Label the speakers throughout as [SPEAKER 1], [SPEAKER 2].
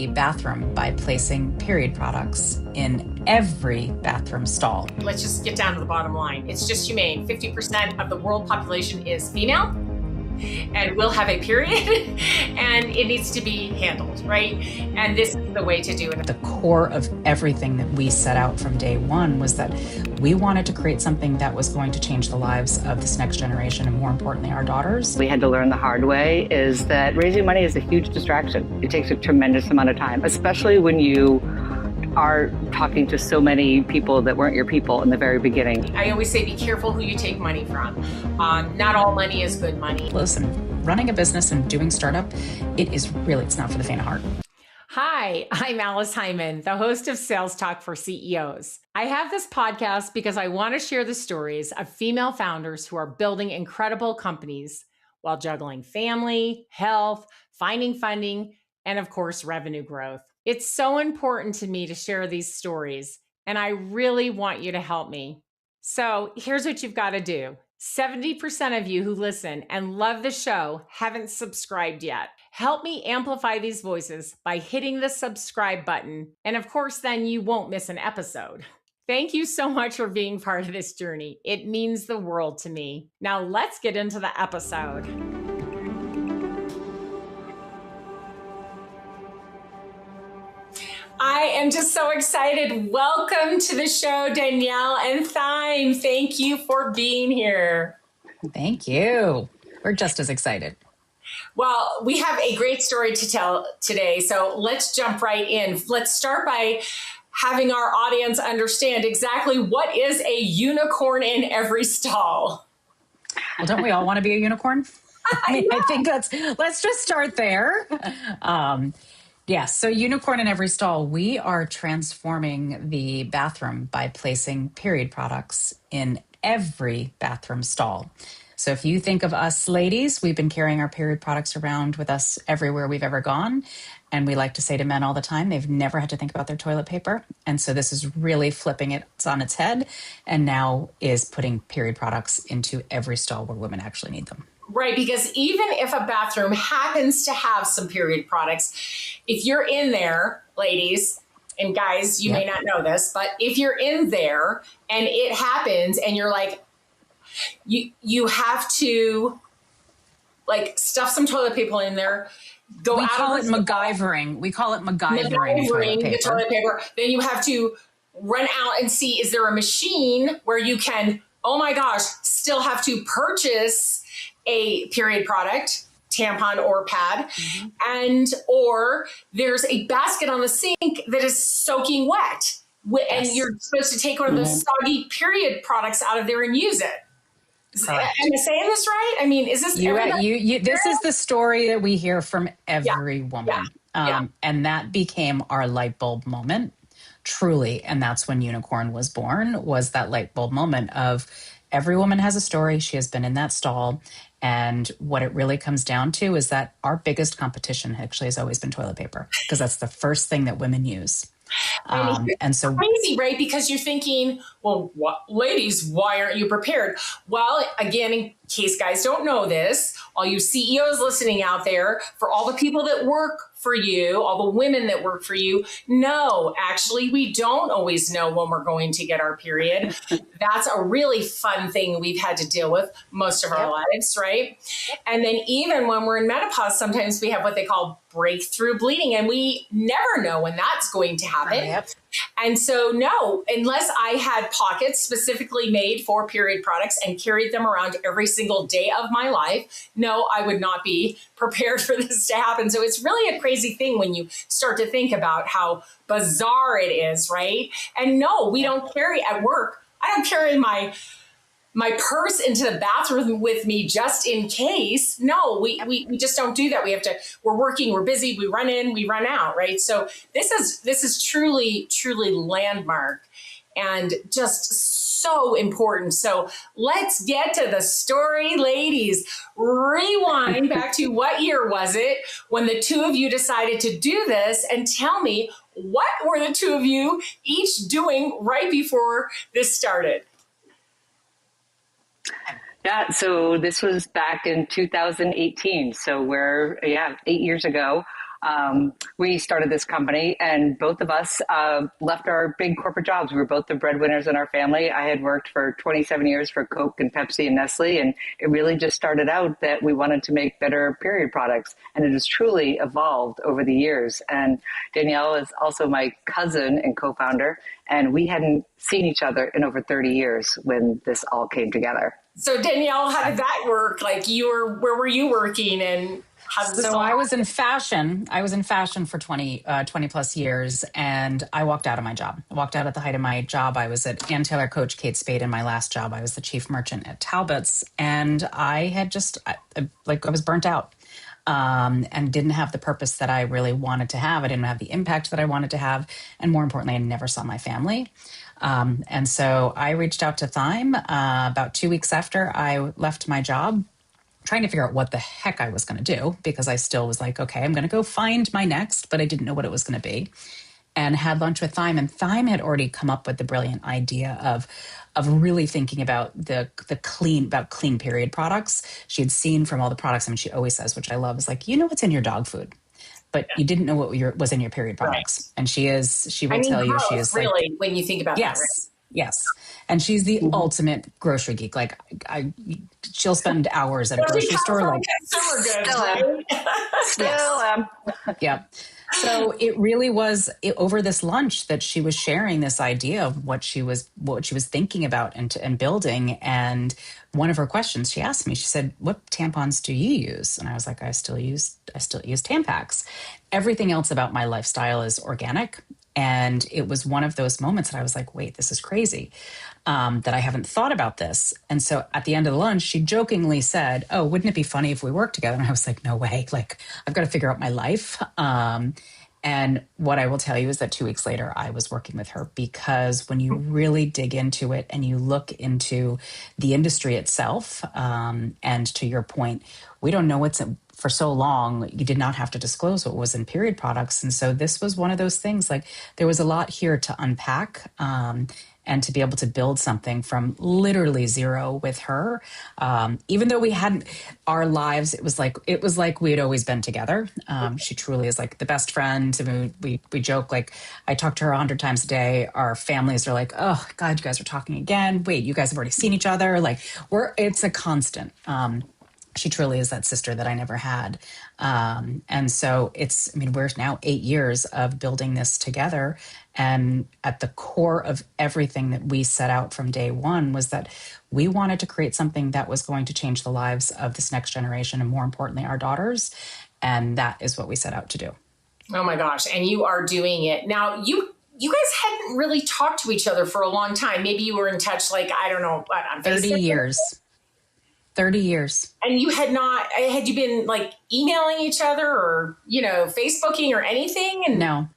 [SPEAKER 1] bathroom by placing period products in every bathroom stall.
[SPEAKER 2] Let's just get down to the bottom line. It's just humane. 50% of the world population is female and will have a period and it needs to be handled, right? And this is the way to do it.
[SPEAKER 1] The core of everything that we set out from day one was that we wanted to create something that was going to change the lives of this next generation and more importantly, our daughters.
[SPEAKER 3] We had to learn the hard way is that raising money is a huge distraction. It takes a tremendous amount of time, especially when you are talking to so many people that weren't your people in the very beginning.
[SPEAKER 2] I always say, be careful who you take money from. Not all money is good money.
[SPEAKER 1] Listen, running a business and doing startup, it's not for the faint of heart.
[SPEAKER 2] Hi, I'm Alice Hyman, the host of Sales Talk for CEOs. I have this podcast because I want to share the stories of female founders who are building incredible companies while juggling family, health, finding funding, and of course, revenue growth. It's so important to me to share these stories, and I really want you to help me. So here's what you've got to do. 70% of you who listen and love the show haven't subscribed yet. Help me amplify these voices by hitting the subscribe button. And of course, then you won't miss an episode. Thank you so much for being part of this journey. It means the world to me. Now let's get into the episode. I am just so excited. Welcome to the show, Denielle and Thyme. Thank you for being here.
[SPEAKER 1] Thank you. We're just as excited.
[SPEAKER 2] Well, we have a great story to tell today, so let's jump right in. Let's start by having our audience understand exactly what is a unicorn in every stall.
[SPEAKER 1] Well, don't we all want to be a unicorn? I think let's just start there. Yes, so unicorn in every stall. We are transforming the bathroom by placing period products in every bathroom stall. So if you think of us ladies, we've been carrying our period products around with us everywhere we've ever gone. And we like to say to men all the time, they've never had to think about their toilet paper. And so this is really flipping it on its head and now is putting period products into every stall where women actually need them.
[SPEAKER 2] Right, because even if a bathroom happens to have some period products, if you're in there, ladies and guys, you may not know this, but if you're in there and it happens and you're like, you have to like stuff some toilet paper in there, go
[SPEAKER 1] we
[SPEAKER 2] out.
[SPEAKER 1] Call it MacGyvering. We call it MacGyvering
[SPEAKER 2] the toilet paper. Then you have to run out and see, is there a machine where you can, oh my gosh, still have to purchase a period product, tampon or pad, or there's a basket on the sink that is soaking wet, and you're supposed to take one of those soggy period products out of there and use it. Am I saying this right? I mean, is this
[SPEAKER 1] this is the story that we hear from every woman, and that became our light bulb moment, truly, and that's when Unicorn was born. Was that light bulb moment of every woman has a story. She has been in that stall. And what it really comes down to is that our biggest competition actually has always been toilet paper, because that's the first thing that women use. And so
[SPEAKER 2] crazy, right? Because you're thinking, well, ladies, why aren't you prepared? Well, again, in case guys don't know this, all you CEOs listening out there, for all the people that work for you, all the women that work for you, no, actually, we don't always know when we're going to get our period. That's a really fun thing we've had to deal with most of our lives, right? And then even when we're in menopause, sometimes we have what they call breakthrough bleeding, and we never know when that's going to happen. And so, no, unless I had pockets specifically made for period products and carried them around every single day of my life, no, I would not be prepared for this to happen. So it's really a crazy thing when you start to think about how bizarre it is, right? And no, we don't carry at work. I don't carry my purse into the bathroom with me just in case. No, we just don't do that. We're working, we're busy, we run in, we run out, right? So this is truly, truly landmark and just so important. So let's get to the story, ladies. Rewind back to what year was it when the two of you decided to do this, and tell me, what were the two of you each doing right before this started?
[SPEAKER 3] Yeah, so this was back in 2018. So we're, 8 years ago. We started this company, and both of us left our big corporate jobs. We were both the breadwinners in our family. I had worked for 27 years for Coke and Pepsi and Nestlé, and it really just started out that we wanted to make better period products, and it has truly evolved over the years. And Denielle is also my cousin and co-founder, and we hadn't seen each other in over 30 years when this all came together.
[SPEAKER 2] So Denielle, how did that work? Like where were you working, and how did this all
[SPEAKER 1] I was in fashion. I was in fashion for 20 plus years, and I walked out of my job. I walked out at the height of my job. I was at Ann Taylor Coach Kate Spade in my last job. I was the chief merchant at Talbots, and I had I was burnt out. And didn't have the purpose that I really wanted to have. I didn't have the impact that I wanted to have. And more importantly, I never saw my family. And so I reached out to Thyme about 2 weeks after I left my job, trying to figure out what the heck I was going to do, because I still was like, okay, I'm going to go find my next, but I didn't know what it was going to be. And had lunch with Thyme, and Thyme had already come up with the brilliant idea of really thinking about the clean period products. She had seen from all the products. I mean, she always says, which I love, is like, you know what's in your dog food, but you didn't know what was in your period products. Right. And she will tell you, she is
[SPEAKER 2] really, when you think about
[SPEAKER 1] that. Right? Yes. And she's the ultimate grocery geek. Like she'll spend hours at a grocery store. Like
[SPEAKER 2] still.
[SPEAKER 1] Yeah. So it really was over this lunch that she was sharing this idea of what she was thinking about and building. And one of her questions she asked me, she said, "What tampons do you use?" And I was like, I still use Tampax. Everything else about my lifestyle is organic. And it was one of those moments that I was like, wait, this is crazy, that I haven't thought about this. And so at the end of the lunch, she jokingly said, "Oh, wouldn't it be funny if we worked together?" And I was like, no way. Like, I've got to figure out my life. And what I will tell you is that 2 weeks later, I was working with her, because when you really dig into it and you look into the industry itself, and to your point, we don't know what's for so long, you did not have to disclose what was in period products. And so this was one of those things, like there was a lot here to unpack, and to be able to build something from literally zero with her. Even though we hadn't our lives, it was like we had always been together. She truly is like the best friend. I mean, we joke, like I talk to her 100 times a day. Our families are like, "Oh God, you guys are talking again. Wait, you guys have already seen each other." Like it's a constant. She truly is that sister that I never had. And so we're now 8 years of building this together. And at the core of everything that we set out from day one was that we wanted to create something that was going to change the lives of this next generation, and more importantly, our daughters. And that is what we set out to do.
[SPEAKER 2] Oh my gosh. And you are doing it. Now, you guys hadn't really talked to each other for a long time. Maybe you were in touch, like, I don't know, on
[SPEAKER 1] 30
[SPEAKER 2] Facebook?
[SPEAKER 1] years. 30 years.
[SPEAKER 2] And had you been like emailing each other or, Facebooking or anything? And
[SPEAKER 1] no,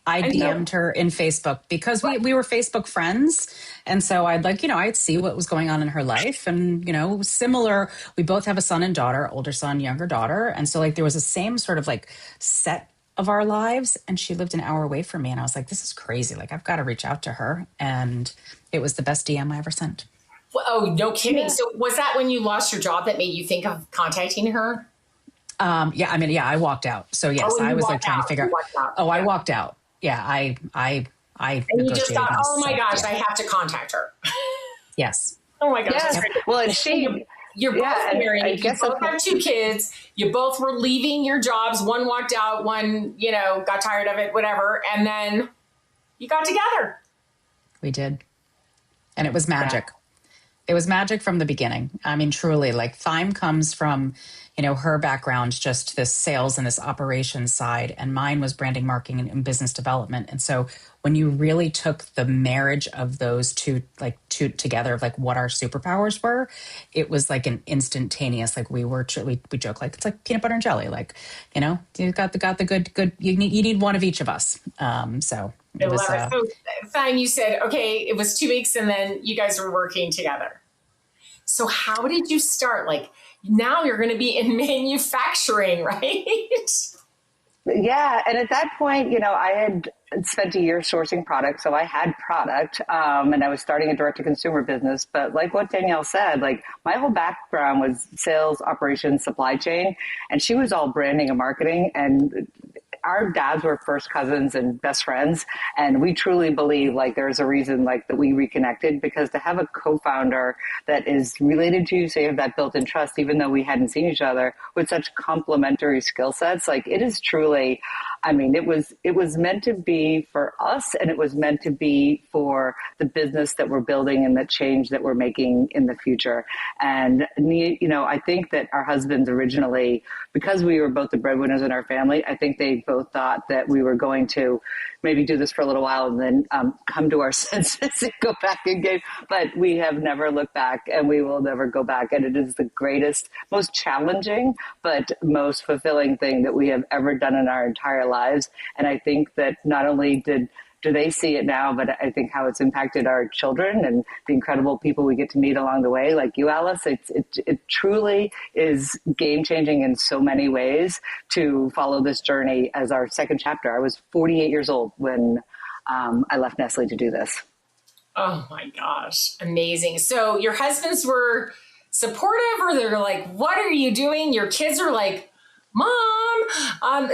[SPEAKER 1] I DM'd her in Facebook because we were Facebook friends. And so I'd see what was going on in her life. And, similar, we both have a son and daughter, older son, younger daughter. And so there was the same sort of set of our lives. And she lived an hour away from me. And I was like, this is crazy. Like, I've got to reach out to her. And it was the best DM I ever sent.
[SPEAKER 2] Oh, no kidding. Yeah. So was that when you lost your job that made you think of contacting her?
[SPEAKER 1] I walked out. So yes, I was trying to figure out. Oh, I walked out. Yeah, I
[SPEAKER 2] and you just thought, oh my gosh, I have to contact her.
[SPEAKER 1] Yes.
[SPEAKER 2] Oh my gosh.
[SPEAKER 3] Yes. Well, and
[SPEAKER 2] you're both married. You both have 2 kids. You both were leaving your jobs. One walked out. One, got tired of it, whatever. And then you got together.
[SPEAKER 1] We did. And it was magic. Yeah. It was magic from the beginning. I mean, truly, Thyme comes from, her background, just this sales and this operations side, and mine was branding, marketing, and business development. And so when you really took the marriage of those two together, of what our superpowers were, it was like an instantaneous, we joke, it's like peanut butter and jelly, you got the good, you need one of each of us. So it was,
[SPEAKER 2] so Thyme, you said, okay, it was 2 weeks and then you guys were working together. So how did you start? Now you're going to be in manufacturing, right?
[SPEAKER 3] Yeah. And at that point, I had spent a year sourcing product. So I had product, and I was starting a direct to consumer business. But like what Denielle said, my whole background was sales, operations, supply chain, and she was all branding and marketing. And our dads were first cousins and best friends. And we truly believe like there's a reason like that we reconnected, because to have a co-founder that is related to you, so you have that built-in trust, even though we hadn't seen each other, with such complementary skill sets, like it is truly, I mean, it was meant to be for us, and it was meant to be for the business that we're building and the change that we're making in the future. And, you know, I think that our husbands originally, because we were both the breadwinners in our family, I think they both thought that we were going to maybe do this for a little while and then come to our senses and go back again. But we have never looked back, and we will never go back. And it is the greatest, most challenging, but most fulfilling thing that we have ever done in our entire lives. And I think that not only do they see it now, but I think how it's impacted our children and the incredible people we get to meet along the way, like you, Alice. It truly is game changing in so many ways to follow this journey as our second chapter. I was 48 years old when I left Nestlé to do this.
[SPEAKER 2] Oh my gosh, amazing. So your husbands were supportive, or they're like, what are you doing? Your kids are like, Mom.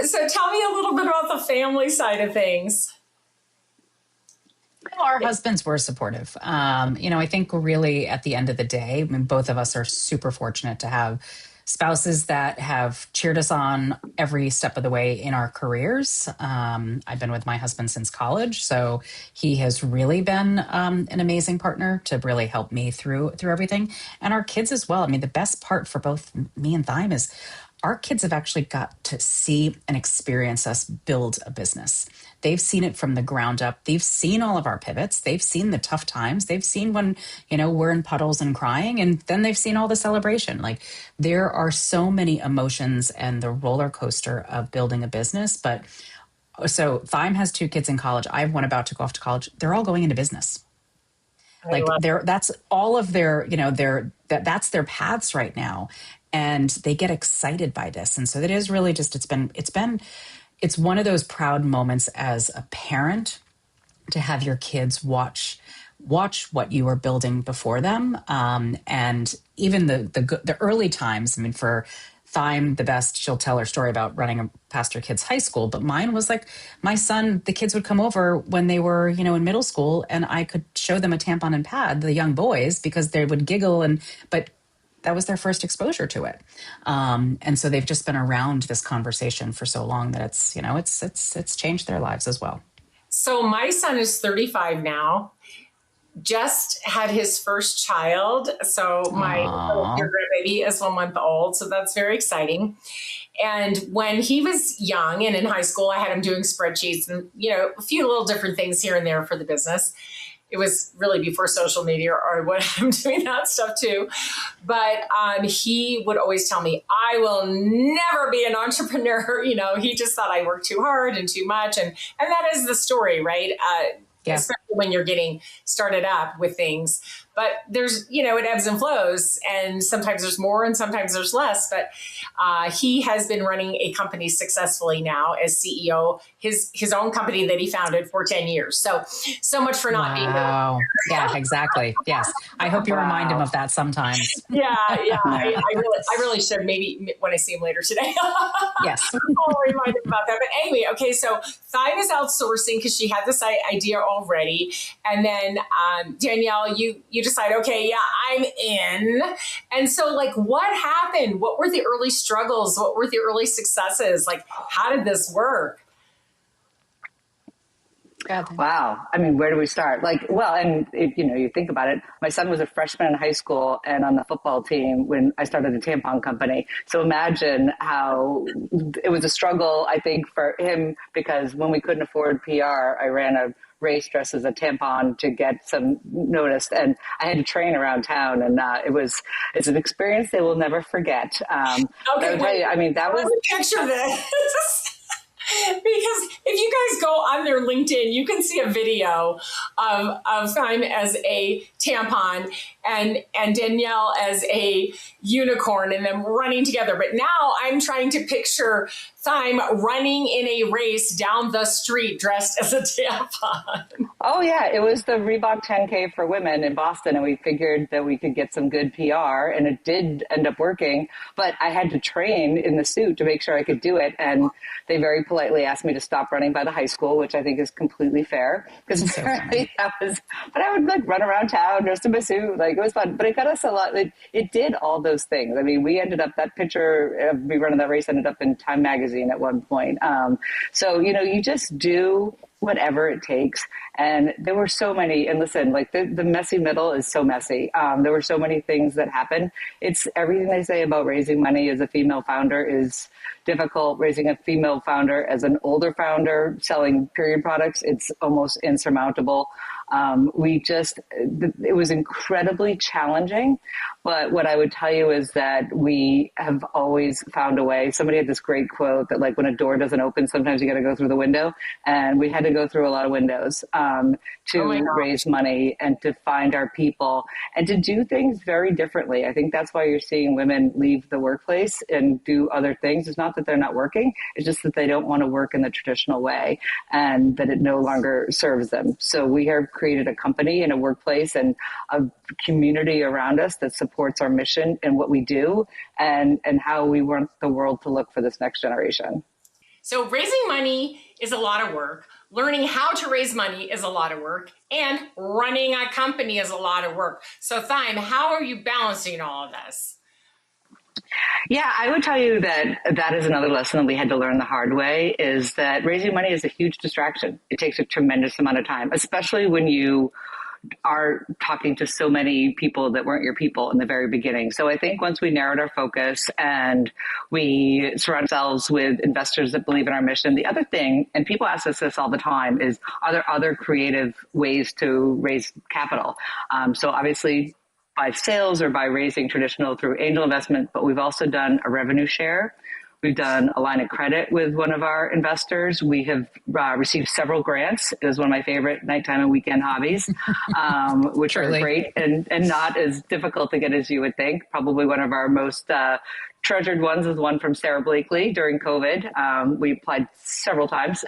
[SPEAKER 2] So tell me a little bit about the family side of things.
[SPEAKER 1] Well, our husbands were supportive. You know, I think really at the end of the day, I mean, both of us are super fortunate to have spouses that have cheered us on every step of the way in our careers. I've been with my husband since college, so he has really been an amazing partner to really help me through everything, and our kids as well. I mean, the best part for both me and Thyme is our kids have actually got to see and experience us build a business. They've seen it from the ground up. They've seen all of our pivots. They've seen the tough times. They've seen when, you know, we're in puddles and crying, and then they've seen all the celebration. Like, there are so many emotions and the roller coaster of building a business. But so Thyme has 2 kids in college. I have one about to go off to college. They're all going into business. Like, that's all of their, you know, that's their paths right now. And they get excited by this. And so it is really just, it's one of those proud moments as a parent to have your kids watch what you are building before them. And even the early times, I mean, for Thyme, the best, she'll tell her story about running past her kids' high school. But mine was like, my son, the kids would come over when they were, you know, in middle school, and I could show them a tampon and pad, the young boys, because they would giggle, but that was their first exposure to it. And so they've just been around this conversation for so long that it's, you know, it's changed their lives as well.
[SPEAKER 2] So my son is 35 now, just had his first child. So my little grandbaby is 1 month old. So that's very exciting. And when he was young and in high school, I had him doing spreadsheets and, you know, a few little different things here and there for the business. It was really before social media or what I'm doing that stuff too. But he would always tell me, I will never be an entrepreneur. You know, he just thought I worked too hard and too much. And that is the story, right? Yeah. Especially when you're getting started up with things. But there's, you know, it ebbs and flows, and sometimes there's more and sometimes there's less. But he has been running a company successfully now as CEO, his own company that he founded for 10 years. So much for not being there.
[SPEAKER 1] Yeah, exactly. Yes. I hope you remind him of that sometimes.
[SPEAKER 2] Yeah. I really should, maybe when I see him later today.
[SPEAKER 1] Yes.
[SPEAKER 2] I'll remind him about that. But anyway, okay, so Thyme is outsourcing because she had this idea already. And then Denielle, you decide, okay, yeah, I'm in. And so like, what happened? What were the early struggles? What were the early successes? Like, how did this work?
[SPEAKER 3] Wow. I mean, where do we start? Like, well, and if, you know, you think about it, my son was a freshman in high school and on the football team when I started the tampon company. So imagine how it was a struggle, I think, for him, because when we couldn't afford PR, I ran a race dressed as a tampon to get some noticed, and I had to train around town, and it's an experience they will never forget.
[SPEAKER 2] Okay,
[SPEAKER 3] tell you, I mean, that was
[SPEAKER 2] picture this. Because if you guys go on their LinkedIn, you can see a video of Thyme as a tampon and Denielle as a unicorn and them running together. But now I'm trying to picture Thyme running in a race down the street dressed as a tampon.
[SPEAKER 3] Oh yeah, it was the Reebok 10K for women in Boston, and we figured that we could get some good PR, and it did end up working. But I had to train in the suit to make sure I could do it, and they very politely asked me to stop running by the high school, which I think is completely fair because apparently that was. But I would like run around town dressed in my suit, like it was fun. But it got us a lot. It did all those things. I mean, we ended up that picture of me running that race ended up in Time magazine at one point. So you just do whatever it takes. And there were so many, and listen, like the messy middle is so messy. There were so many things that happened. It's everything they say about raising money as a female founder is difficult. Raising a female founder as an older founder selling period products, it's almost insurmountable. It was incredibly challenging. But what I would tell you is that we have always found a way. Somebody had this great quote that like when a door doesn't open, sometimes you got to go through the window. And we had to go through a lot of windows to raise money and to find our people and to do things very differently. I think that's why you're seeing women leave the workplace and do other things. It's not that they're not working. It's just that they don't want to work in the traditional way and that it no longer serves them. So we have created a company and a workplace and a community around us that supports our mission and what we do and how we want the world to look for this next generation.
[SPEAKER 2] So raising money is a lot of work. Learning how to raise money is a lot of work. And running a company is a lot of work. So Thyme, how are you balancing all of this?
[SPEAKER 3] Yeah, I would tell you that is another lesson that we had to learn the hard way is that raising money is a huge distraction. It takes a tremendous amount of time, especially when you are talking to so many people that weren't your people in the very beginning. So I think once we narrowed our focus and we surround ourselves with investors that believe in our mission, the other thing, and people ask us this all the time, is are there other creative ways to raise capital? So obviously by sales or by raising traditional through angel investment, but we've also done a revenue share. We've done a line of credit with one of our investors. We have received several grants. It was one of my favorite nighttime and weekend hobbies, which are great and not as difficult to get as you would think. Probably one of our most treasured ones is one from Sarah Blakely during COVID. We applied several times,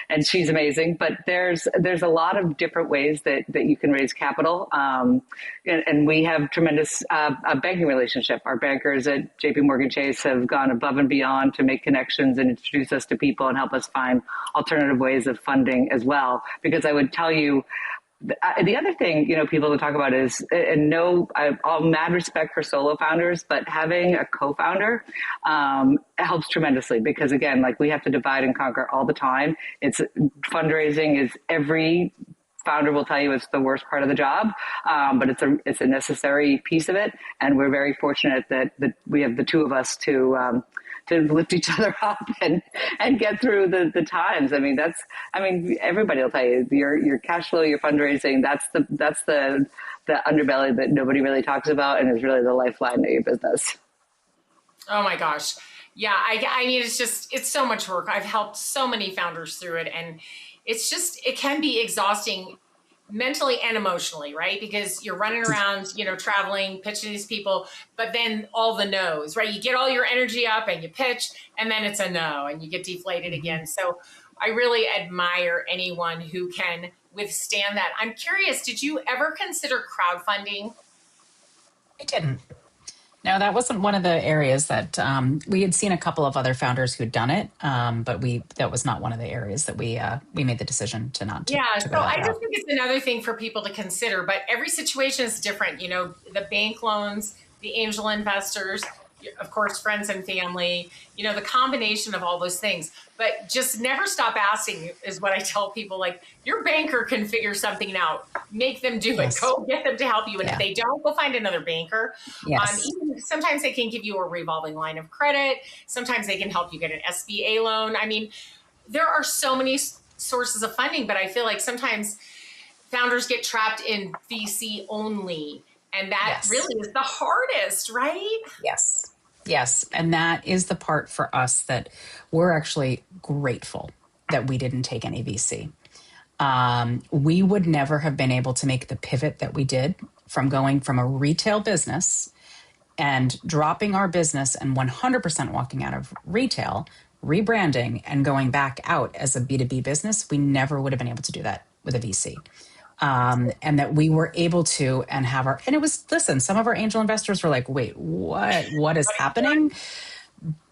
[SPEAKER 3] and she's amazing. But there's a lot of different ways that you can raise capital, and we have tremendous a banking relationship. Our bankers at JP Morgan Chase have gone above and beyond to make connections and introduce us to people and help us find alternative ways of funding as well. Because I would tell you, the other thing, people to talk about is, and all mad respect for solo founders, but having a co-founder helps tremendously because again, like we have to divide and conquer all the time. It's fundraising is every founder will tell you it's the worst part of the job, but it's a necessary piece of it, and we're very fortunate that we have the two of us to lift each other up and get through the times. I mean, everybody will tell you your cash flow, your fundraising, that's the underbelly that nobody really talks about and is really the lifeline of your business.
[SPEAKER 2] Oh my gosh. Yeah. I mean, it's so much work. I've helped so many founders through it, and it can be exhausting mentally and emotionally, right? Because you're running around, traveling, pitching these people, but then all the no's, right? You get all your energy up and you pitch, and then it's a no, and you get deflated again. So I really admire anyone who can withstand that. I'm curious, did you ever consider crowdfunding?
[SPEAKER 1] I didn't. No, that wasn't one of the areas that we had seen a couple of other founders who'd done it, but that was not one of the areas that we made the decision to not.
[SPEAKER 2] Yeah, so I just think it's another thing for people to consider. But every situation is different. The bank loans, the angel investors, of course, friends and family. The combination of all those things. But just never stop asking is what I tell people. Like, your banker can figure something out. Make them do it. Go get them to help you. And if they don't, go find another banker. Even sometimes they can give you a revolving line of credit. Sometimes they can help you get an SBA loan. I mean, there are so many sources of funding, but I feel like sometimes founders get trapped in VC only. And that really is the hardest, right?
[SPEAKER 1] Yes. And that is the part for us that we're actually grateful that we didn't take any VC. we would never have been able to make the pivot that we did from going from a retail business and dropping our business and 100% walking out of retail, rebranding, and going back out as a B2B business. We never would have been able to do that with a VC. And that we were able to and have our, and it was, listen, some of our angel investors were like, wait, what is happening?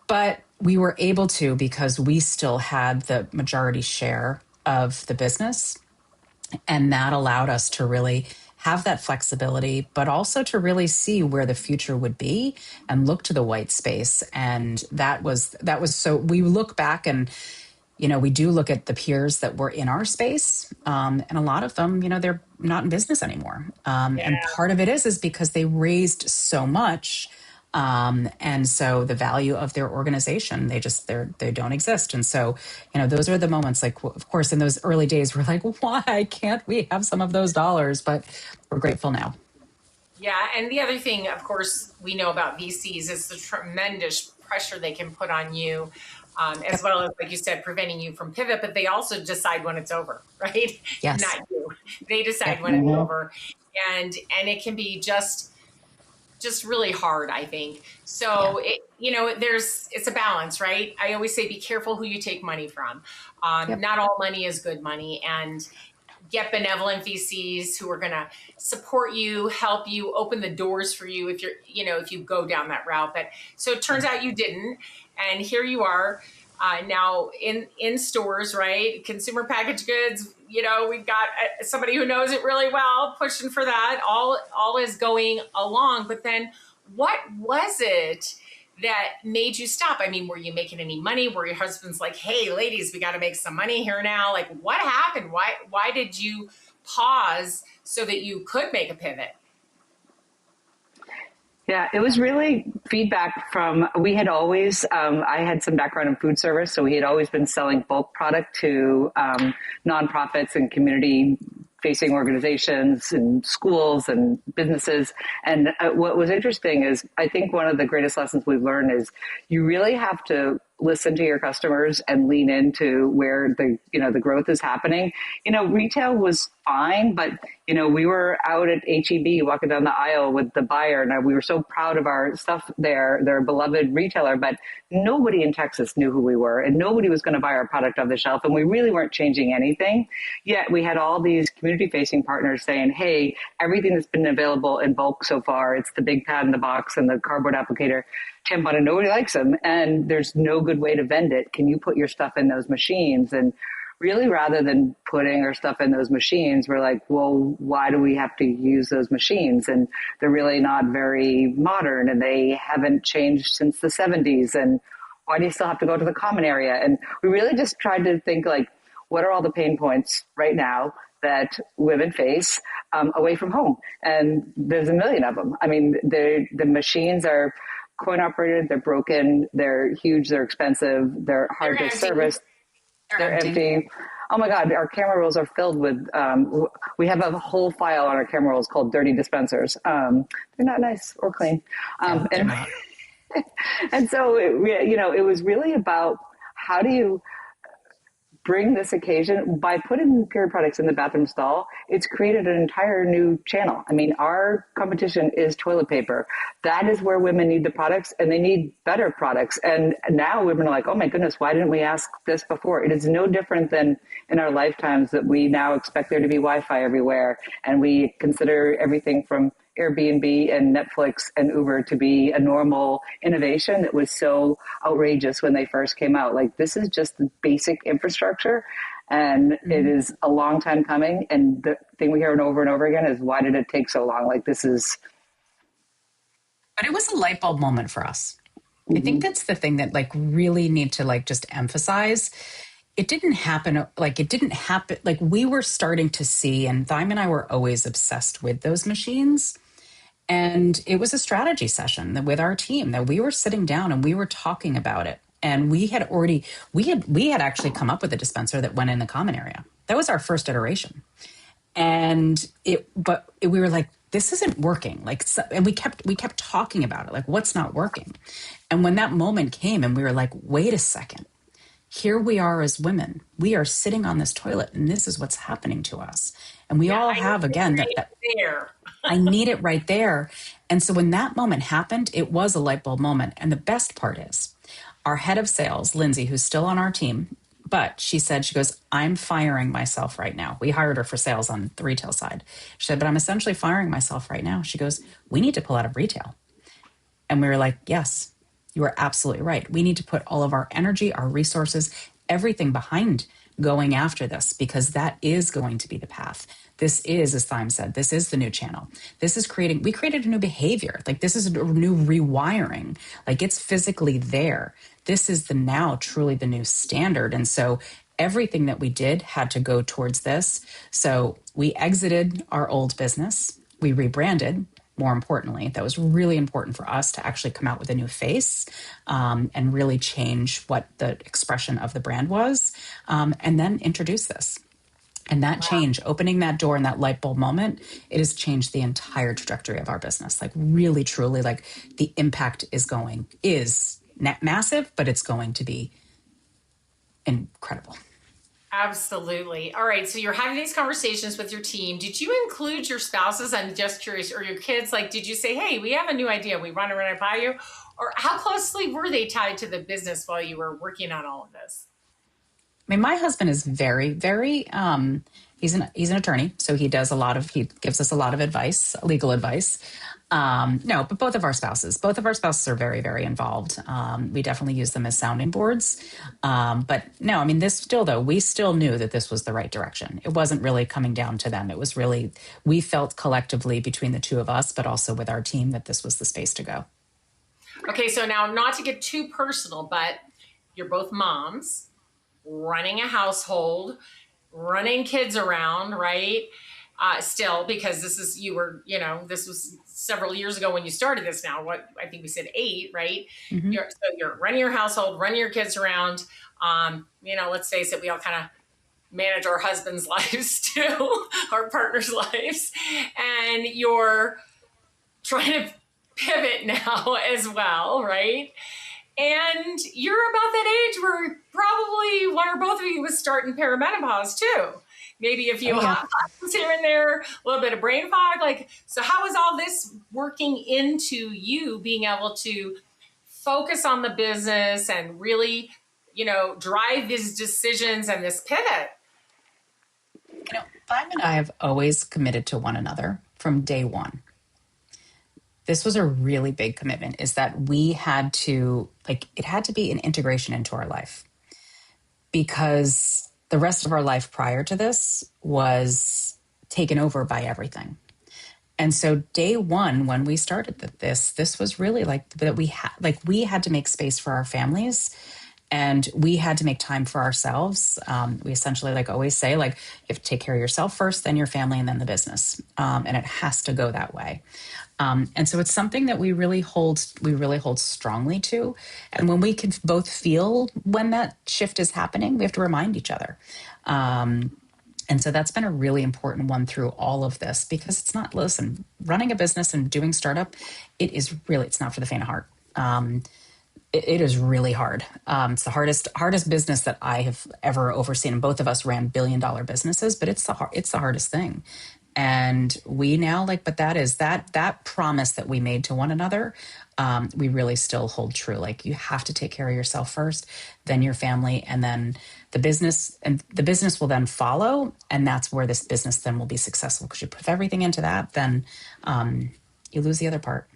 [SPEAKER 1] But we were able to because we still had the majority share of the business. And that allowed us to really have that flexibility, but also to really see where the future would be and look to the white space. And that was so we look back and, we do look at the peers that were in our space. And a lot of them, they're not in business anymore. And part of it is because they raised so much. And so the value of their organization, they don't exist. And so, those are the moments, like, of course, in those early days, we're like, why can't we have some of those dollars? But we're grateful now.
[SPEAKER 2] Yeah. And the other thing, of course, we know about VCs is the tremendous pressure they can put on you, as well as, like you said, preventing you from pivot, but they also decide when it's over, right?
[SPEAKER 1] Yes.
[SPEAKER 2] Not you. They decide when it's over. And it can be just really hard, I think. So, it's a balance, right? I always say, be careful who you take money from. Not all money is good money, and get benevolent VCs who are going to support you, help you, open the doors for you if if you go down that route. But so it turns out you didn't. And here you are now in stores, right? Consumer packaged goods. We've got somebody who knows it really well, pushing for that. All is going along. But then what was it that made you stop? I mean, were you making any money? Were your husband's like, hey, ladies, we got to make some money here now? Like, what happened? Why did you pause so that you could make a pivot?
[SPEAKER 3] Yeah, it was really feedback from, we had always, I had some background in food service, so we had always been selling bulk product to nonprofits and community facing organizations and schools and businesses. And what was interesting is, I think one of the greatest lessons we've learned is you really have to listen to your customers and lean into where the growth is happening. Retail was fine, but we were out at HEB walking down the aisle with the buyer, and we were so proud of our stuff there. They're a beloved retailer, but nobody in Texas knew who we were, and nobody was going to buy our product off the shelf, and we really weren't changing anything. Yet we had all these community-facing partners saying, hey, everything that's been available in bulk so far, it's the big pad in the box and the cardboard applicator tampon, and nobody likes them, and there's no good way to vend it. Can you put your stuff in those machines? And really, rather than putting our stuff in those machines, we're like, well, why do we have to use those machines? And they're really not very modern, and they haven't changed since the 70s. And why do you still have to go to the common area? And we really just tried to think, like, what are all the pain points right now that women face away from home? And there's a million of them. I mean, the machines are coin operated, they're broken, they're huge, they're expensive, they're hard to service, they're empty. Oh my God, our camera rolls are filled with, we have a whole file on our camera rolls called dirty dispensers. They're not nice or clean. And so, it was really about how do you bring this occasion by putting period products in the bathroom stall. It's created an entire new channel. I mean, our competition is toilet paper. That is where women need the products, and they need better products. And now women are like, oh my goodness, why didn't we ask this before? It is no different than in our lifetimes that we now expect there to be Wi-Fi everywhere. And we consider everything from Airbnb and Netflix and Uber to be a normal innovation that was so outrageous when they first came out. Like, this is just the basic infrastructure, and it is a long time coming. And the thing we hear over and over again is, why did it take so long? Like, this is.
[SPEAKER 1] But it was a light bulb moment for us. I think that's the thing that really need to just emphasize. It didn't happen. We were starting to see, and Thyme and I were always obsessed with those machines. And it was a strategy session with our team that we were sitting down and we were talking about it. And we had actually come up with a dispenser that went in the common area. That was our first iteration. And we were like, this isn't working. And we kept talking about it. Like, what's not working? And when that moment came and we were like, wait a second, here we are as women. We are sitting on this toilet and this is what's happening to us. And we all
[SPEAKER 2] I need
[SPEAKER 1] have,
[SPEAKER 2] it
[SPEAKER 1] again,
[SPEAKER 2] right
[SPEAKER 1] that
[SPEAKER 2] there.
[SPEAKER 1] I need it right there. And so when that moment happened, it was a light bulb moment. And the best part is our head of sales, Lindsay, who's still on our team, but she said, she goes, I'm firing myself right now. We hired her for sales on the retail side. She said, but I'm essentially firing myself right now. She goes, we need to pull out of retail. And we were like, yes, you are absolutely right. We need to put all of our energy, our resources, everything behind going after this, because that is going to be the path. This is, as Thyme said, this is the new channel. This is we created a new behavior. Like this is a new rewiring. Like it's physically there. This is now truly the new standard. And so everything that we did had to go towards this. So we exited our old business. We rebranded. More importantly, that was really important for us to actually come out with a new face and really change what the expression of the brand was, and then introduce this. And that change, opening that door and that light bulb moment, it has changed the entire trajectory of our business. Like really, truly, like the impact is massive, but it's going to be incredible.
[SPEAKER 2] Absolutely. All right. So you're having these conversations with your team. Did you include your spouses? I'm just curious. Or your kids? Like, did you say, hey, we have a new idea. We want to run it by you? Or how closely were they tied to the business while you were working on all of this?
[SPEAKER 1] I mean, my husband is very, very, he's an attorney. So he gives us a lot of advice, legal advice. No, but both of our spouses are very, very involved. We definitely use them as sounding boards. But no, I mean, we still knew that this was the right direction. It wasn't really coming down to them. It was really, we felt collectively between the two of us, but also with our team that this was the space to go.
[SPEAKER 2] Okay. So now not to get too personal, but you're both moms running a household, running kids around, right? Still, because this was several years ago when you started this now, I think we said 8, right? Mm-hmm. You're running your household, running your kids around. Let's face it, we all kind of manage our husbands' lives too, our partners' lives. And you're trying to pivot now as well, right? And you're about that age where probably one or both of you was starting perimenopause too. Maybe a few hot flashes here and there, a little bit of brain fog. So how is all this working into you being able to focus on the business and really, drive these decisions and this pivot?
[SPEAKER 1] Thyme and I have always committed to one another from day one. This was a really big commitment, is that we had to, it had to be an integration into our life, because the rest of our life prior to this was taken over by everything. And so day one, when we started this was really that we had to make space for our families, and we had to make time for ourselves. We essentially, always say, you have to take care of yourself first, then your family, and then the business. And it has to go that way. And so it's something that we really hold strongly to. And when we can both feel when that shift is happening, we have to remind each other. And so that's been a really important one through all of this, because running a business and doing startup, it's not for the faint of heart. It is really hard. It's the hardest business that I have ever overseen. And both of us ran billion-dollar businesses, but it's the hardest thing. And we now but that promise that we made to one another, we really still hold true. You have to take care of yourself first, then your family, and then the business, and the business will then follow. And that's where this business then will be successful, because you put everything into that, then you lose the other part.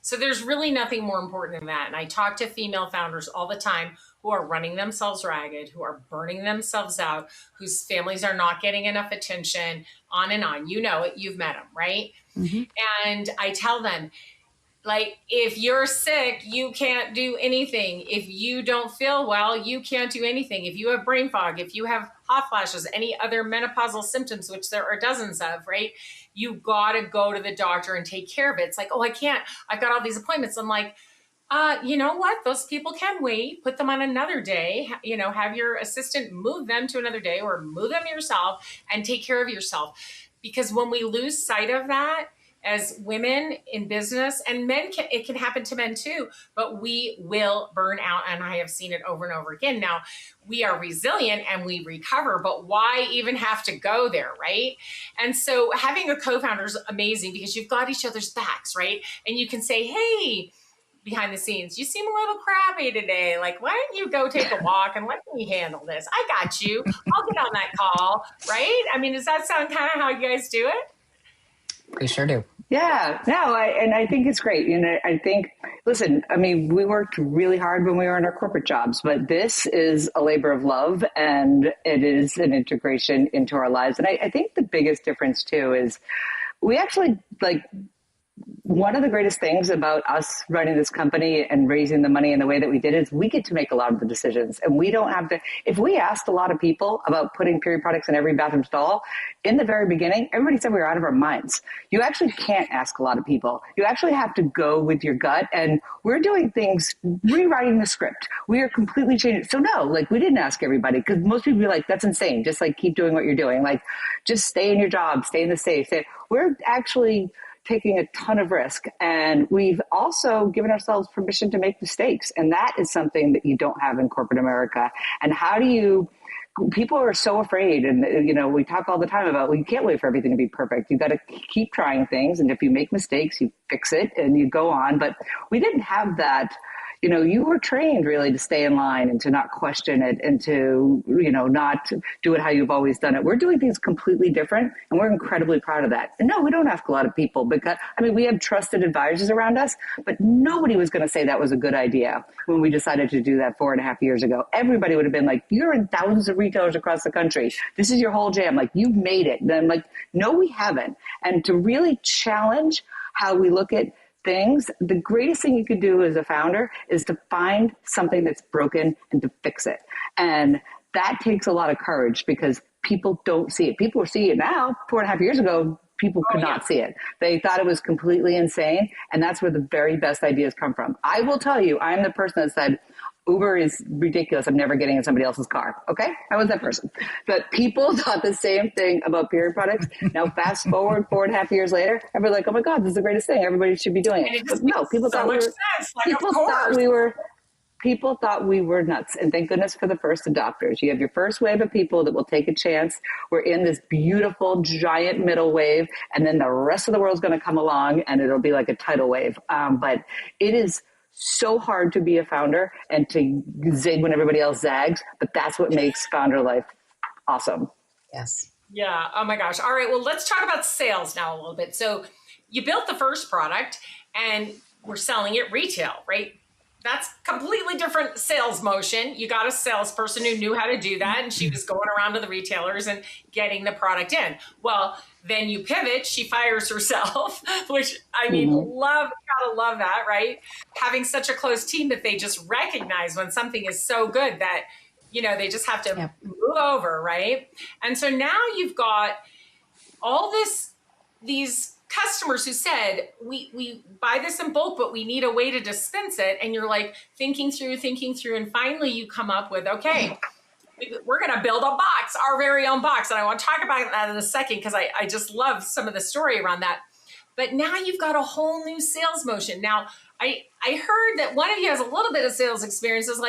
[SPEAKER 2] So there's really nothing more important than that. And I talk to female founders all the time who are running themselves ragged, who are burning themselves out, whose families are not getting enough attention, on and on. You know it, you've met them, right? Mm-hmm. And I tell them, if you're sick, you can't do anything. If you don't feel well, you can't do anything. If you have brain fog, if you have hot flashes, any other menopausal symptoms, which there are dozens of, right? You got to go to the doctor and take care of it. It's I can't, I've got all these appointments. I'm you know what? Those people can wait, put them on another day, have your assistant move them to another day, or move them yourself and take care of yourself. Because when we lose sight of that, as women in business, and men can, it can happen to men too, but we will burn out. And I have seen it over and over again. Now, we are resilient and we recover, but why even have to go there, right? And so having a co-founder is amazing because you've got each other's backs, right? And you can say, hey, behind the scenes, you seem a little crabby today. Like, why don't you go take a walk and let me handle this? I got you. I'll get on that call, right? I mean, does that sound kind of how you guys do it?
[SPEAKER 1] We sure do.
[SPEAKER 3] Yeah, no, I think it's great. I think, listen, I mean, we worked really hard when we were in our corporate jobs, but this is a labor of love and it is an integration into our lives. And I think the biggest difference too is we actually one of the greatest things about us running this company and raising the money in the way that we did is we get to make a lot of the decisions, and we don't have to. If we asked a lot of people about putting period products in every bathroom stall in the very beginning, everybody said we were out of our minds. You actually can't ask a lot of people. You actually have to go with your gut, and we're doing things, rewriting the script. We are completely changing. So no, we didn't ask everybody, because most people be like, that's insane. Just keep doing what you're doing. Just stay in your job, stay in the safe. We're actually taking a ton of risk. And we've also given ourselves permission to make mistakes. And that is something that you don't have in corporate America. And people are so afraid. And, we talk all the time about, you can't wait for everything to be perfect. You got to keep trying things. And if you make mistakes, you fix it and you go on. But we didn't have that. You were trained really to stay in line and to not question it and to, not do it how you've always done it. We're doing things completely different, and we're incredibly proud of that. And no, we don't ask a lot of people because, we have trusted advisors around us, but nobody was going to say that was a good idea when we decided to do that 4.5 years ago. Everybody would have been like, you're in thousands of retailers across the country. This is your whole jam. You've made it. And I'm like, no, we haven't. And to really challenge how we look at things, the greatest thing you could do as a founder is to find something that's broken and to fix it. And that takes a lot of courage because people don't see it. People are seeing it now. 4.5 years ago, people could not see it. They thought it was completely insane. And that's where the very best ideas come from. I will tell you, I'm the person that said, Uber is ridiculous. I'm never getting in somebody else's car. Okay? I was that person. But people thought the same thing about period products. Now, fast forward 4.5 years later, everybody's like, oh my God, this is the greatest thing. Everybody should be doing it. But no, people thought people thought we were nuts. And thank goodness for the first adopters. You have your first wave of people that will take a chance. We're in this beautiful, giant middle wave. And then the rest of the world's going to come along and it'll be like a tidal wave. But it is so hard to be a founder and to zig when everybody else zags, but that's what makes founder life awesome.
[SPEAKER 1] Yes.
[SPEAKER 2] Yeah. Oh my gosh. All right. Well, let's talk about sales now a little bit. So you built the first product and we're selling it retail, right? That's completely different sales motion. You got a salesperson who knew how to do that, and she was going around to the retailers and getting the product in. Well, then you pivot, she fires herself, which gotta love that, right? Having such a close team that they just recognize when something is so good that, they just have to move over, right? And so now you've got all these customers who said, we buy this in bulk, but we need a way to dispense it. And you're thinking through. And finally you come up with, okay, we're going to build a box, our very own box. And I want to talk about that in a second, because I just love some of the story around that. But now you've got a whole new sales motion. Now, I heard that one of you has a little bit of sales experience, is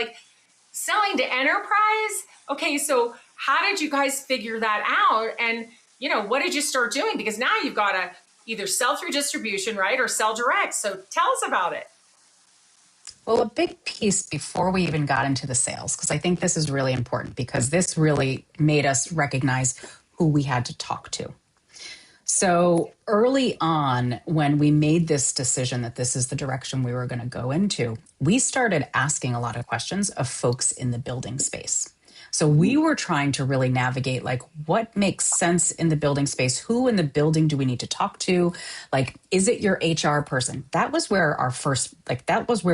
[SPEAKER 2] selling to enterprise. Okay, so how did you guys figure that out? And, what did you start doing? Because now you've got to either sell through distribution, right, or sell direct. So tell us about it.
[SPEAKER 1] Well, a big piece before we even got into the sales, because I think this is really important, because this really made us recognize who we had to talk to. So early on, when we made this decision that this is the direction we were going to go into, we started asking a lot of questions of folks in the building space. So we were trying to really navigate, what makes sense in the building space? Who in the building do we need to talk to? Is it your HR person? That was where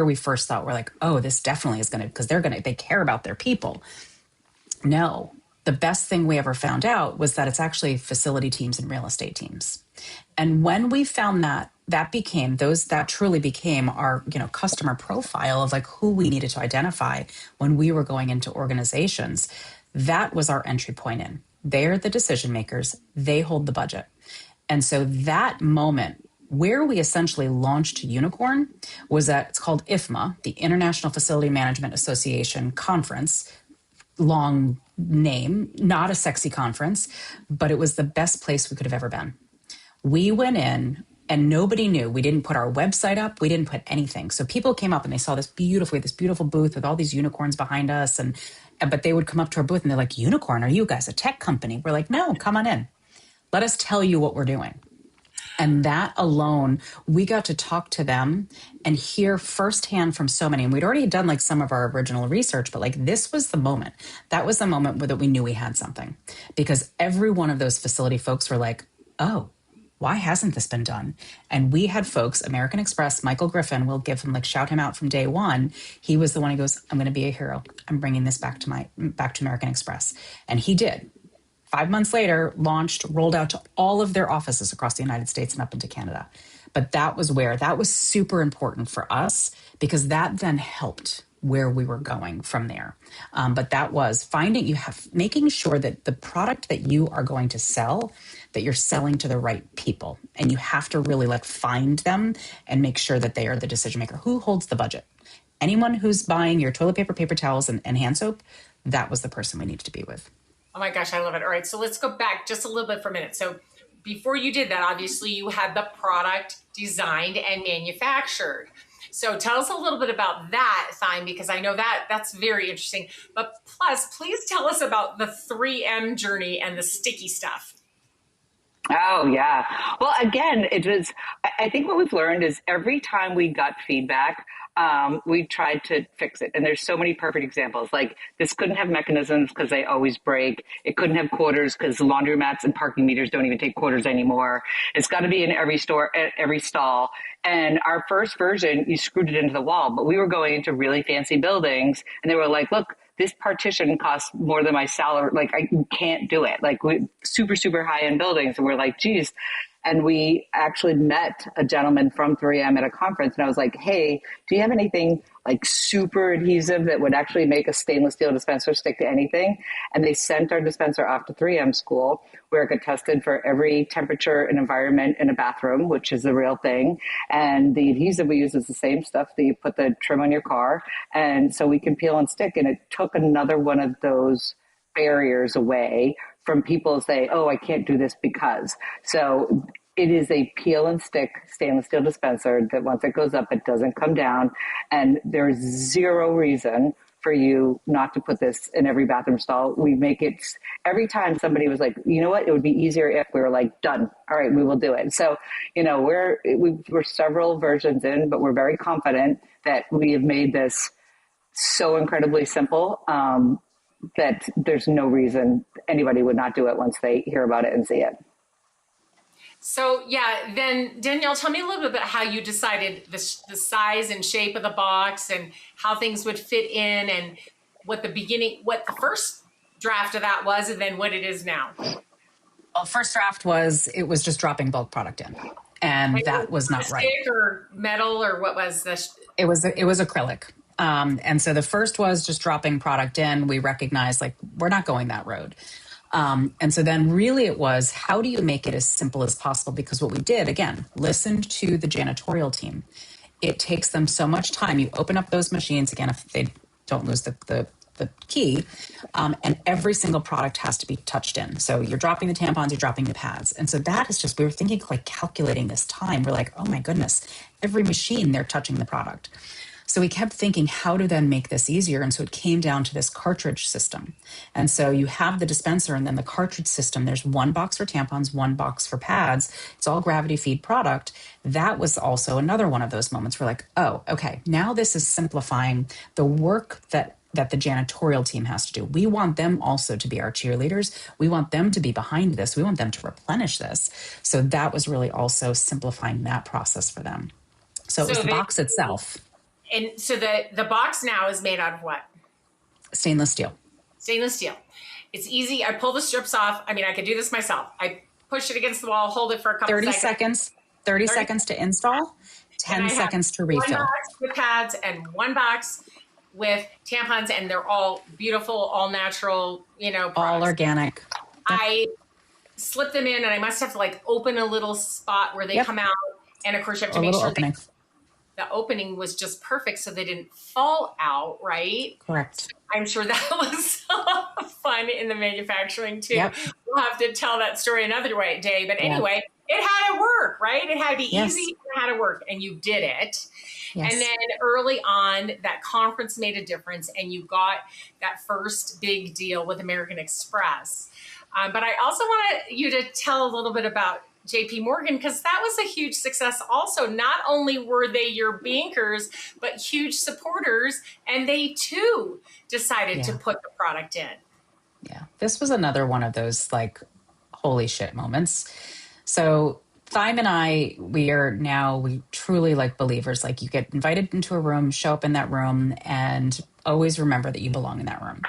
[SPEAKER 1] we first thought, we're oh, this definitely is going to, because they care about their people. No, the best thing we ever found out was that it's actually facility teams and real estate teams. And when we found that truly became our, customer profile of who we needed to identify when we were going into organizations. That was our entry point in. They're the decision makers. They hold the budget. And so that moment Where we essentially launched Unicorn was at, it's called IFMA, the International Facility Management Association Conference. Long name, not a sexy conference, but it was the best place we could have ever been. We went in and nobody knew. We didn't put our website up. We didn't put anything. So people came up and they saw this beautiful booth with all these unicorns behind us. But they would come up to our booth and they're like, "Unicorn, are you guys a tech company?" We're like, "No, come on in. Let us tell you what we're doing." And that alone, we got to talk to them and hear firsthand from so many. And we'd already done like some of our original research, but like this was the moment. That was the moment that we knew we had something, because every one of those facility folks were like, "Oh, why hasn't this been done?" And we had folks, American Express, Michael Griffin, we'll give him, like, shout him out from day one. He was the one who goes, "I'm going to be a hero. I'm bringing this back to American Express." And he did. 5 months later, launched, rolled out to all of their offices across the United States and up into Canada. But that was super important for us, because that then helped where we were going from there. But that was making sure that the product that you are going to sell, that you're selling to the right people. And you have to really find them and make sure that they are the decision maker. Who holds the budget? Anyone who's buying your toilet paper, paper towels, and hand soap, that was the person we needed to be with.
[SPEAKER 2] Oh my gosh, I love it. All right, so let's go back just a little bit for a minute. So before you did that, obviously you had the product designed and manufactured. So tell us a little bit about that, Thyme, because I know that's very interesting. But plus, please tell us about the 3M journey and the sticky stuff.
[SPEAKER 3] Oh, yeah. Well, again, I think what we've learned is every time we got feedback, we tried to fix it. And there's so many perfect examples. Like, this couldn't have mechanisms because they always break. It couldn't have quarters because laundromats and parking meters don't even take quarters anymore. It's got to be in every store, at every stall. And our first version, you screwed it into the wall, but we were going into really fancy buildings and they were like, "Look, this partition costs more than my salary. Like, I can't do it." Like, super, super high end buildings. And we're like, geez. And we actually met a gentleman from 3M at a conference. And I was like, "Hey, do you have anything like super adhesive that would actually make a stainless steel dispenser stick to anything?" And they sent our dispenser off to 3M school, where it got tested for every temperature and environment in a bathroom, which is the real thing. And the adhesive we use is the same stuff that you put the trim on your car. And so we can peel and stick. And it took another one of those barriers away from people say, "Oh, I can't do this because." So it is a peel and stick stainless steel dispenser that once it goes up, it doesn't come down. And there's zero reason for you not to put this in every bathroom stall. We make it every time somebody was like, "You know what? It would be easier if," we were like, "Done. All right, we will do it." So, we're several versions in, but we're very confident that we have made this so incredibly simple, that there's no reason anybody would not do it once they hear about it and see it.
[SPEAKER 2] So yeah, then Denielle, tell me a little bit about how you decided the size and shape of the box and how things would fit in, and what the first draft of that was, and then what it is now.
[SPEAKER 1] Well, first draft it was just dropping bulk product in, and that was not right.
[SPEAKER 2] Or metal, or what was this?
[SPEAKER 1] It was acrylic. And so the first was just dropping product in. We recognized we're not going that road. And so then really it was, how do you make it as simple as possible? Because what we did, again, listened to the janitorial team. It takes them so much time. You open up those machines, again, if they don't lose the key, and every single product has to be touched in. So you're dropping the tampons, you're dropping the pads. And so that is just, we were thinking calculating this time. We're like, oh my goodness, every machine they're touching the product. So we kept thinking how to then make this easier. And so it came down to this cartridge system. And so you have the dispenser and then the cartridge system. There's one box for tampons, one box for pads. It's all gravity feed product. That was also another one of those moments where oh, okay, now this is simplifying the work that the janitorial team has to do. We want them also to be our cheerleaders. We want them to be behind this. We want them to replenish this. So that was really also simplifying that process for them. So it was the box itself.
[SPEAKER 2] And so the box now is made out of what?
[SPEAKER 1] Stainless steel.
[SPEAKER 2] Stainless steel. It's easy. I pull the strips off. I mean, I could do this myself. I push it against the wall, hold it for a couple
[SPEAKER 1] 30
[SPEAKER 2] seconds.
[SPEAKER 1] 30 seconds to install, 10 seconds to refill.
[SPEAKER 2] One box with pads and one box with tampons, and they're all beautiful, all natural, products.
[SPEAKER 1] All organic.
[SPEAKER 2] I slip them in, and I must have to open a little spot where they come out. And of course, you have to
[SPEAKER 1] A
[SPEAKER 2] make
[SPEAKER 1] little
[SPEAKER 2] sure
[SPEAKER 1] opening.
[SPEAKER 2] the opening was just perfect so they didn't fall out, right?
[SPEAKER 1] Correct.
[SPEAKER 2] So I'm sure that was fun in the manufacturing too.
[SPEAKER 1] Yep.
[SPEAKER 2] We'll have to tell that story another day. But anyway, it had to work, right? It had to be
[SPEAKER 1] Yes.
[SPEAKER 2] easy. It had to work. And you did it.
[SPEAKER 1] Yes.
[SPEAKER 2] And then early on, that conference made a difference and you got that first big deal with American Express. But I also want you to tell a little bit about JP Morgan, because that was a huge success also. Not only were they your bankers, but huge supporters, and they too decided to put the product in.
[SPEAKER 1] Yeah, this was another one of those like holy shit moments. So Thyme and I, we truly like believers. Like, you get invited into a room, show up in that room, and always remember that you belong in that room.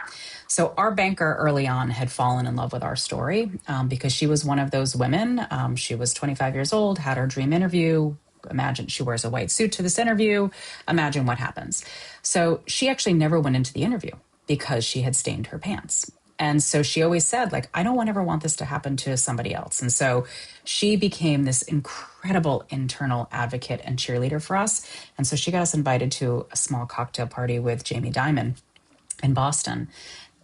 [SPEAKER 1] So our banker early on had fallen in love with our story because she was one of those women. She was 25 years old, had her dream interview. Imagine she wears a white suit to this interview. Imagine what happens. So she actually never went into the interview because she had stained her pants. And so she always said, like, I don't ever want this to happen to somebody else. And so she became this incredible internal advocate and cheerleader for us. And so she got us invited to a small cocktail party with Jamie Dimon in Boston.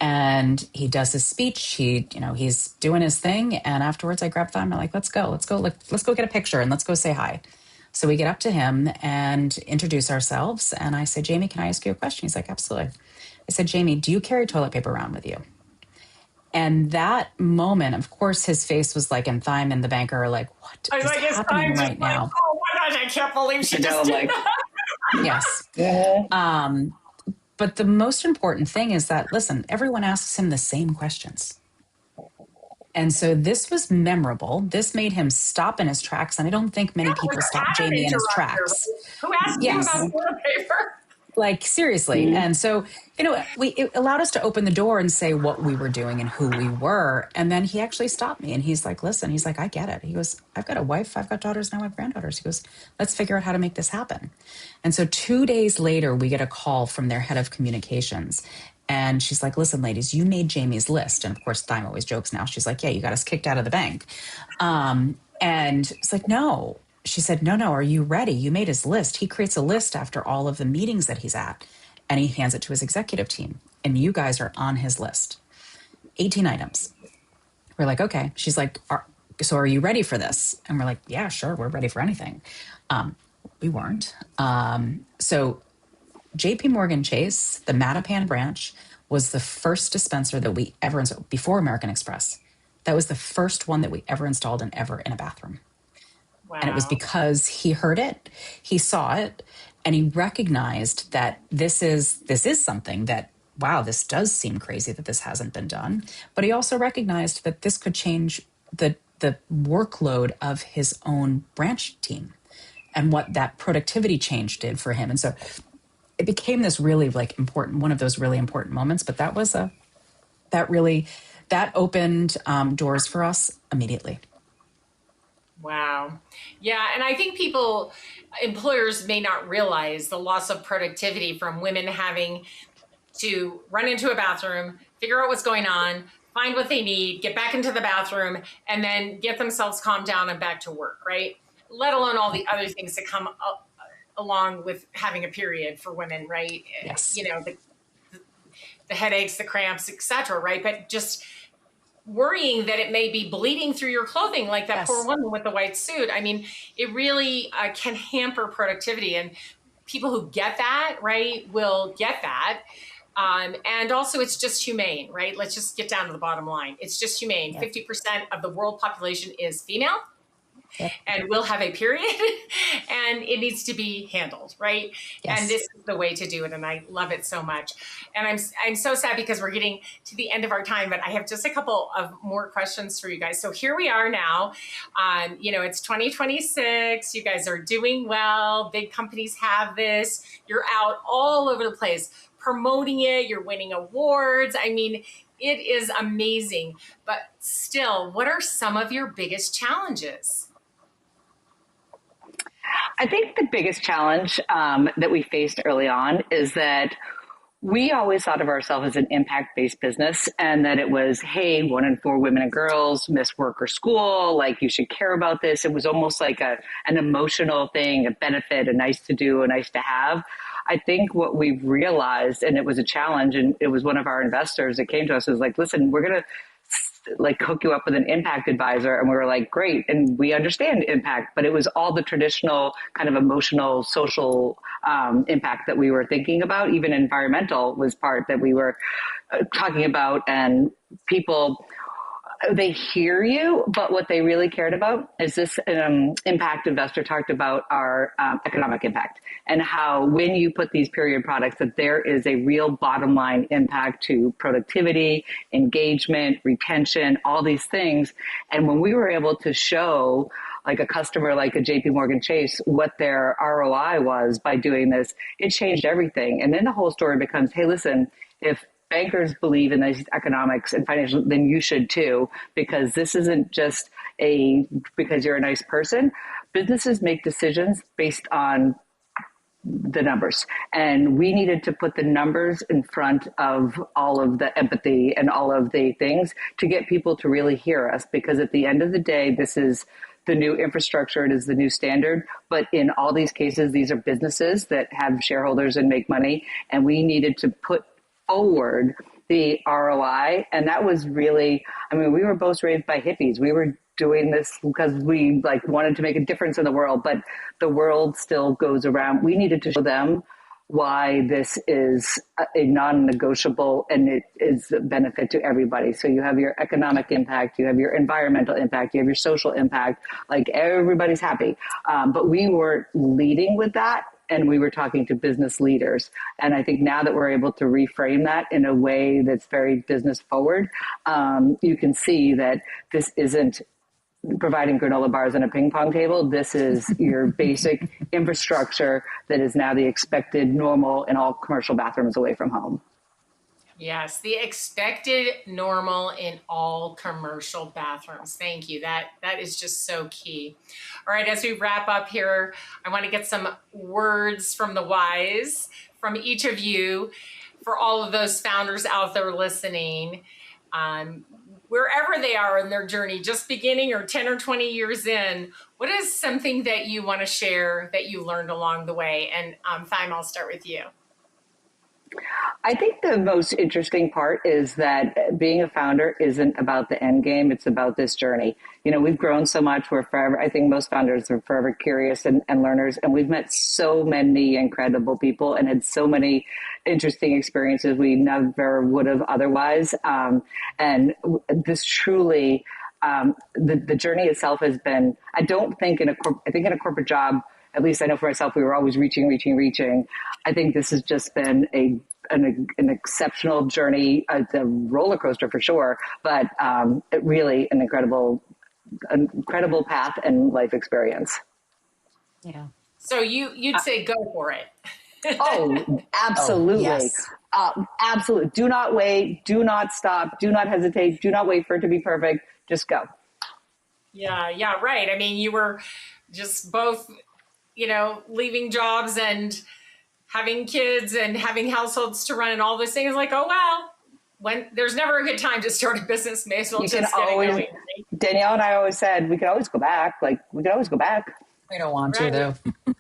[SPEAKER 1] And he does his speech. He's doing his thing. And afterwards I grabbed Thyme. I'm like, let's go get a picture and let's go say hi. So we get up to him and introduce ourselves. And I said, Jamie, can I ask you a question? He's like, absolutely. I said, Jamie, do you carry toilet paper around with you? And that moment, of course, his face was like, and Thyme and the banker are like, what is happening right now?
[SPEAKER 2] Oh my gosh, I can't believe she just did that.
[SPEAKER 1] Yes. But the most important thing is that, listen, everyone asks him the same questions. And so this was memorable. This made him stop in his tracks. And I don't think many people stop Jamie in his tracks.
[SPEAKER 2] Who asked you about toilet paper?
[SPEAKER 1] Like, seriously. And so, it allowed us to open the door and say what we were doing and who we were. And then he actually stopped me and he's like, listen, he's like, I get it. He goes, I've got a wife, I've got daughters, now I have granddaughters. He goes, let's figure out how to make this happen. And so 2 days later, we get a call from their head of communications. And she's like, listen, ladies, you made Jamie's list. And of course, Thyme always jokes now. She's like, yeah, you got us kicked out of the bank. And it's like, no. She said, no, are you ready? You made his list. He creates a list after all of the meetings that he's at, and he hands it to his executive team. And you guys are on his list. 18 items. We're like, okay. She's like, so are you ready for this? And we're like, yeah, sure. We're ready for anything. We weren't. So JP Morgan Chase, the Mattapan branch, was the first dispenser that we ever installed before American Express. That was the first one that we ever installed in a bathroom. Wow. And it was because he heard it, he saw it, and he recognized that this is something that, wow, this does seem crazy that this hasn't been done. But he also recognized that this could change the workload of his own branch team and what that productivity change did for him. And so it became this really one of those really important moments. But that was that opened doors for us immediately.
[SPEAKER 2] Wow. Yeah. And I think employers may not realize the loss of productivity from women having to run into a bathroom, figure out what's going on, find what they need, get back into the bathroom, and then get themselves calmed down and back to work, right? Let alone all the other things that come along with having a period for women, right?
[SPEAKER 1] Yes.
[SPEAKER 2] The headaches, the cramps, etc., right? But just worrying that it may be bleeding through your clothing, like that poor woman with the white suit. I mean, it really can hamper productivity, and people who get that, right, will get that. And also it's just humane, right? Let's just get down to the bottom line. It's just humane. Yep. 50% of the world population is female. Yep. And will have a period and it needs to be handled, right? Yes. And this is the way to do it. And I love it so much. And I'm so sad because we're getting to the end of our time, but I have just a couple of more questions for you guys. So here we are now. It's 2026. You guys are doing well. Big companies have this. You're out all over the place promoting it. You're winning awards. I mean, it is amazing. But still, what are some of your biggest challenges?
[SPEAKER 3] I think the biggest challenge that we faced early on is that We always thought of ourselves as an impact-based business, and that it was, hey, 1 in 4 women and girls miss work or school. Like, you should care about this. It was almost like an emotional thing, a benefit, a nice to do, a nice to have. I think what we've realized, and it was a challenge, and it was one of our investors that came to us, was like, listen, we're going to like hook you up with an impact advisor. And we were like, great. And we understand impact, but it was all the traditional kind of emotional, social impact that we were thinking about. Even environmental was part that we were talking about, and people, they hear you, but what they really cared about is this impact investor talked about our economic impact, and how when you put these period products, that there is a real bottom line impact to productivity, engagement, retention, all these things. And when we were able to show like a customer like a JP Morgan Chase what their ROI was by doing this, it changed everything. And then the whole story becomes, hey, listen, if bankers believe in these economics and financial, then you should too, because this isn't just because you're a nice person. Businesses make decisions based on the numbers, and we needed to put the numbers in front of all of the empathy and all of the things to get people to really hear us, because at the end of the day, this is the new infrastructure. It is the new standard. But in all these cases, these are businesses that have shareholders and make money, and we needed to put forward the ROI. And that was really, I mean, we were both raised by hippies. We were doing this because we like wanted to make a difference in the world, but the world still goes around. We needed to show them why this is a non-negotiable, and it is a benefit to everybody. So you have your economic impact, you have your environmental impact, you have your social impact, like everybody's happy. But we were leading with that, and we were talking to business leaders. And I think now that we're able to reframe that in a way that's very business forward, you can see that this isn't providing granola bars and a ping pong table. This is your basic infrastructure that is now the expected normal in all commercial bathrooms away from home.
[SPEAKER 2] Yes, the expected normal in all commercial bathrooms. Thank you. That is just so key. All right, as we wrap up here, I want to get some words from the wise from each of you for all of those founders out there listening. Wherever they are in their journey, just beginning or 10 or 20 years in, what is something that you want to share that you learned along the way? And Thyme, I'll start with you.
[SPEAKER 3] I think the most interesting part is that being a founder isn't about the end game. It's about this journey. You know, we've grown so much. We're forever, I think most founders are forever curious and learners. And we've met so many incredible people and had so many interesting experiences we never would have otherwise. And this truly, the journey itself has been, I think in a corporate job, at least I know for myself, we were always reaching. I think this has just been an exceptional journey, a roller coaster for sure, but really an incredible path and life experience.
[SPEAKER 1] Yeah.
[SPEAKER 2] So you'd say go for it.
[SPEAKER 3] Oh, absolutely.
[SPEAKER 1] Oh, yes.
[SPEAKER 3] Absolutely. Do not wait. Do not stop. Do not hesitate. Do not wait for it to be perfect. Just go.
[SPEAKER 2] Yeah, right. I mean, you were just both, leaving jobs and having kids and having households to run and all those things. Like, oh, well, when there's never a good time to start a business, may as well just get it going.
[SPEAKER 3] Danielle and I always said we could always go back. We could always go back.
[SPEAKER 1] We don't want to, though.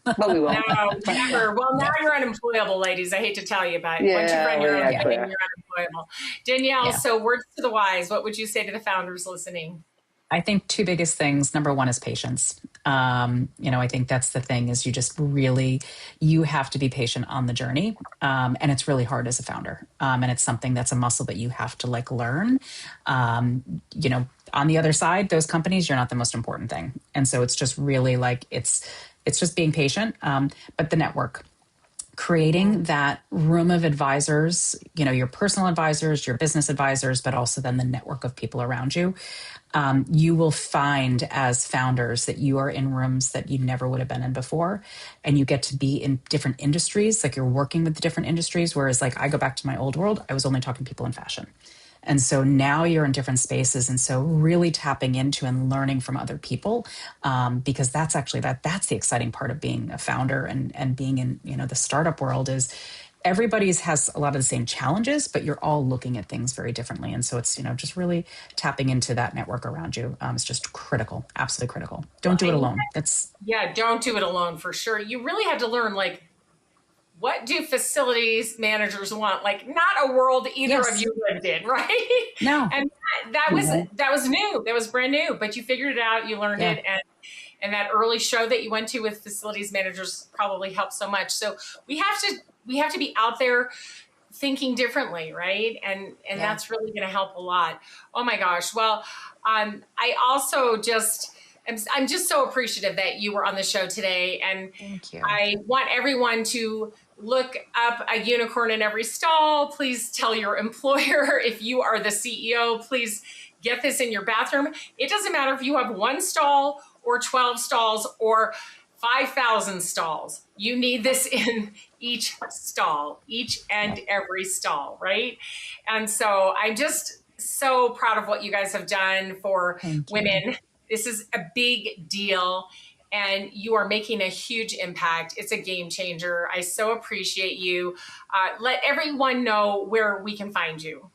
[SPEAKER 3] But we will.
[SPEAKER 2] No, never. Well, now you're unemployable, ladies. I hate to tell you, but once you run your own thing, you're unemployable. Danielle, so words to the wise. What would you say to the founders listening?
[SPEAKER 1] I think two biggest things. Number one is patience. I think that's the thing is you have to be patient on the journey. And it's really hard as a founder. And it's something that's a muscle that you have to learn. On the other side, those companies, you're not the most important thing. And so it's just really it's just being patient. But the network, creating that room of advisors, your personal advisors, your business advisors, but also then the network of people around you. You will find as founders that you are in rooms that you never would have been in before. And you get to be in different industries, you're working with the different industries. Whereas I go back to my old world, I was only talking to people in fashion. And so now you're in different spaces. And so really tapping into and learning from other people, because that's actually that's the exciting part of being a founder and being in, the startup world is everybody's has a lot of the same challenges, but you're all looking at things very differently. And so it's, just really tapping into that network around you. It's just critical, absolutely critical. Don't do it alone.
[SPEAKER 2] Don't do it alone for sure. You really have to learn, like, what do facilities managers want? Like, not a world either of you lived in, right?
[SPEAKER 1] No.
[SPEAKER 2] And that was new. That was brand new, but you figured it out, you learned it. And that early show that you went to with facilities managers probably helped so much. So we have to be out there thinking differently, right? And that's really going to help a lot. Oh my gosh. Well, I also I'm just so appreciative that you were on the show today. And
[SPEAKER 1] thank you.
[SPEAKER 2] I want everyone to look up a unicorn in every stall. Please tell your employer, if you are the CEO, please get this in your bathroom. It doesn't matter if you have 1 stall or 12 stalls or 5,000 stalls. You need this in each stall, each and every stall, right? And so I'm just so proud of what you guys have done for women. This is a big deal, and you are making a huge impact. It's a game changer. I so appreciate you. Let everyone know where we can find you.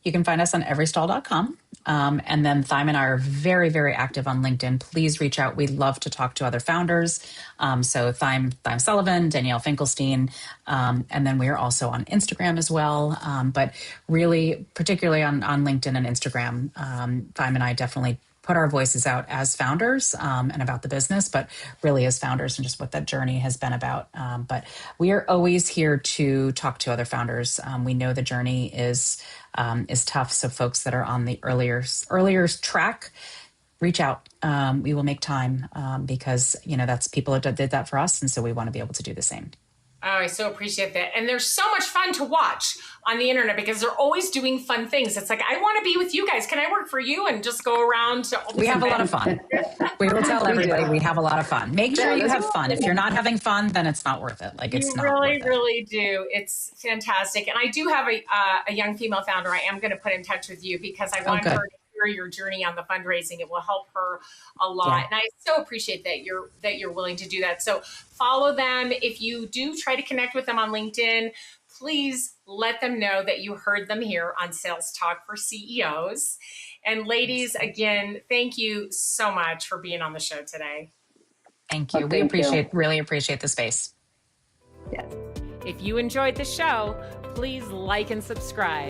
[SPEAKER 1] You can find us on everystall.com. And then Thyme and I are very, very active on LinkedIn. Please reach out. We love to talk to other founders. So Thyme Sullivan, Denielle Finkelstein. And then we are also on Instagram as well. But really, particularly on LinkedIn and Instagram, Thyme and I definitely put our voices out as founders and about the business, but really as founders and just what that journey has been about. But we are always here to talk to other founders. We know the journey is tough. So folks that are on the earlier track, reach out. We will make time because, that's people that did that for us. And so we want to be able to do the same.
[SPEAKER 2] Oh, I so appreciate that. And there's so much fun to watch on the internet because they're always doing fun things. It's like, I want to be with you guys. Can I work for you? And just go around to all
[SPEAKER 1] We have a lot of fun. We will tell everybody we have a lot of fun. Make sure you have fun. If you're not having fun, then it's not worth it. Like, it's not worth it.
[SPEAKER 2] Really do. It's fantastic. And I do have a young female founder I am going to put in touch with you because I want her to hear your journey on the fundraising. It will help her a lot. And I so appreciate that you're willing to do that. So follow them. If you do try to connect with them on LinkedIn, please let them know that you heard them here on Sales Talk for CEOs. And ladies, again, thank you so much for being on the show today.
[SPEAKER 1] Thank you. We really appreciate the space.
[SPEAKER 3] Yes.
[SPEAKER 2] If you enjoyed the show, please like and subscribe.